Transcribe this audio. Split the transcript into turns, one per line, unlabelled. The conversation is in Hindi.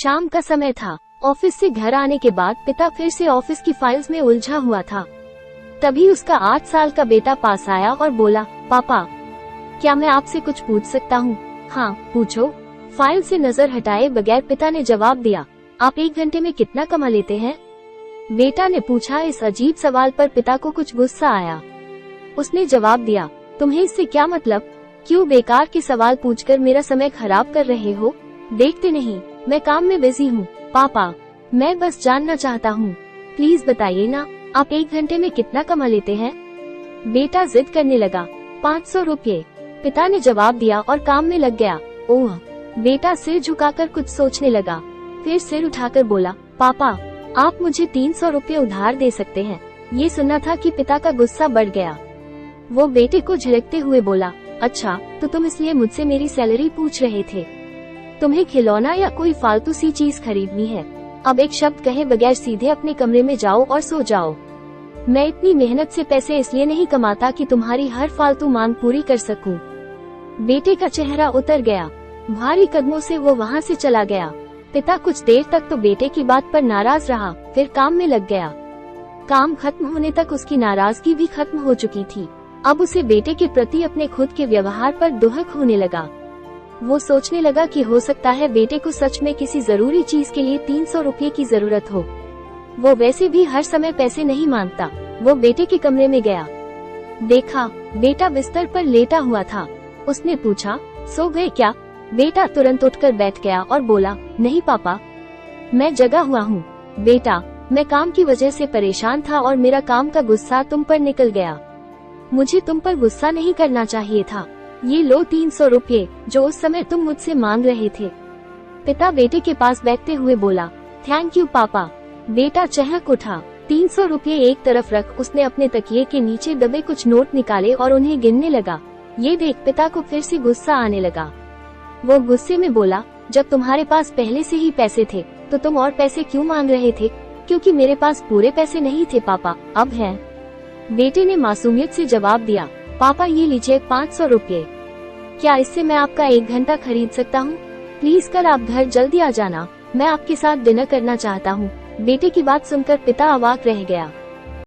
शाम का समय था। ऑफिस से घर आने के बाद पिता फिर से ऑफिस की फाइल्स में उलझा हुआ था। तभी उसका 8 साल का बेटा पास आया और बोला, पापा, क्या मैं आपसे कुछ पूछ सकता हूँ? हाँ, पूछो। फाइल से नजर हटाए बगैर पिता ने जवाब दिया, आप 1 घंटे में कितना कमा लेते हैं? बेटा ने पूछा। इस अजीब सवाल पर पिता को कुछ गुस्सा आया। उसने जवाब दिया, तुम्हें इससे क्या मतलब? क्यों बेकार के सवाल पूछकर मेरा समय खराब कर रहे हो? देखते नहीं, मैं काम में बिजी हूँ। पापा, मैं बस जानना चाहता हूँ, प्लीज बताइए ना, आप 1 घंटे में कितना कमा लेते हैं? बेटा जिद करने लगा। 500 रुपये, पिता ने जवाब दिया और काम में लग गया। ओह, बेटा सिर झुकाकर कुछ सोचने लगा, फिर सिर उठाकर बोला, पापा, आप मुझे 300 रुपये उधार दे सकते हैं? ये सुना था कि पिता का गुस्सा बढ़ गया। वो बेटे को झिड़कते हुए बोला, अच्छा, तो तुम इसलिए मुझसे मेरी सैलरी पूछ रहे थे? तुम्हें खिलौना या कोई फालतू सी चीज खरीदनी है? अब एक शब्द कहे बगैर सीधे अपने कमरे में जाओ और सो जाओ। मैं इतनी मेहनत से पैसे इसलिए नहीं कमाता कि तुम्हारी हर फालतू मांग पूरी कर सकूं। बेटे का चेहरा उतर गया। भारी कदमों से वो वहाँ से चला गया। पिता कुछ देर तक तो बेटे की बात पर नाराज रहा, फिर काम में लग गया। काम खत्म होने तक उसकी नाराजगी भी खत्म हो चुकी थी। अब उसे बेटे के प्रति अपने खुद के व्यवहार पर दुहक होने लगा। वो सोचने लगा कि हो सकता है बेटे को सच में किसी जरूरी चीज के लिए 300 रुपये की जरूरत हो। वो वैसे भी हर समय पैसे नहीं मांगता। वो बेटे के कमरे में गया। देखा, बेटा बिस्तर पर लेटा हुआ था। उसने पूछा, सो गए क्या? बेटा तुरंत उठकर बैठ गया और बोला, नहीं पापा, मैं जगा हुआ हूँ। बेटा, मैं काम की वजह से परेशान था और मेरा काम का गुस्सा तुम पर निकल गया। मुझे तुम पर गुस्सा नहीं करना चाहिए था। ये लो 300 रुपये, जो उस समय तुम मुझसे मांग रहे थे। पिता बेटे के पास बैठते हुए बोला, थैंक यू पापा। बेटा चहक उठा। 300 रुपये एक तरफ रख उसने अपने तकिए के नीचे दबे कुछ नोट निकाले और उन्हें गिनने लगा। ये देख पिता को फिर से गुस्सा आने लगा। वो गुस्से में बोला, जब तुम्हारे पास पहले से ही पैसे थे तो तुम और पैसे क्यों मांग रहे थे? क्योंकि मेरे पास पूरे पैसे नहीं थे पापा, अब हैं। बेटे ने मासूमियत से जवाब दिया, पापा ये लीजिए 500 रुपये। क्या इससे मैं आपका 1 घंटा खरीद सकता हूँ? प्लीज कर आप घर जल्दी आ जाना, मैं आपके साथ डिनर करना चाहता हूँ। बेटे की बात सुनकर पिता अवाक रह गया।